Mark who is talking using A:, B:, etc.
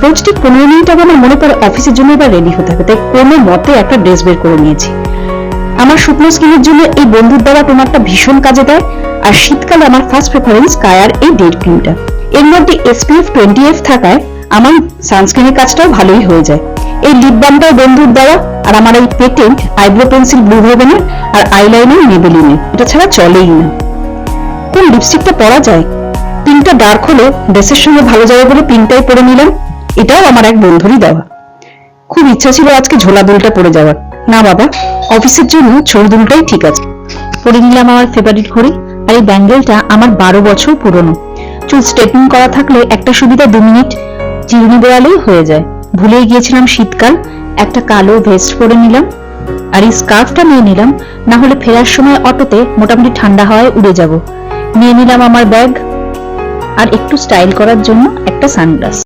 A: রোজ ঠিক 15 মিনিট আগে আমার মনে পড়ে অফিসের জন্য এবার রেডি হতে হবে, তাই কোনো মতে একটা ড্রেস বের করে নিয়েছি। আমার শুকনো স্কিনের জন্য এই বন্ধুর দেওয়া টোনারটা ভীষণ কাজে দেয়। আর শীতকালে আমার ফার্স্ট প্রেফারেন্স কায়ার এই ডে ক্রিমটা। এর মধ্যে SPF 20F থাকায় আমার সানস্ক্রিনের কাজটাও ভালোই হয়ে যায়। এই লিপ বামটাও বন্ধুর দেওয়া, আর আমার এই পেটেন্ট আইব্রো পেন্সিল ব্লু হেভেনের আর আইলাইনার মেবেলিনের, এটা ছাড়া চলেই না। কোন লিপস্টিকটা পরা যায়? পিঙ্কটা ডার্ক হলো ড্রেসের সঙ্গে ভালো যাবে বলে পিঙ্কটাই পরে নিলাম। এটাও আমার এক বন্ধুরই দেওয়া। খুব ইচ্ছা ছিল আজকে ঝোলা দুলটা পরে যাওয়ার, না বাবা, অফিসের জন্য ছড়ি দুলটাই ঠিক আছে। পরে নিলাম আমার ফেভারিট ঘড়ি, আর এই ব্যাঙ্গেলটা আমার 12 বছর পুরনো। চুল স্ট্রেটনিং করা থাকলে একটা সুবিধা, 2 মিনিট চিরুনি বেড়ালেই হয়ে যায়। ভুলেই গিয়েছিলাম শীতকাল, একটা কালো ভেস্ট পরে নিলাম, আর এই স্কার্ফটা নিয়ে নিলাম, না হলে ফেরার সময় অটোতে মোটামুটি ঠান্ডা হাওয়ায় উড়ে যাব। নিয়ে নিলাম আমার ব্যাগ, আর একটু স্টাইল করার জন্য একটা সানগ্লাস।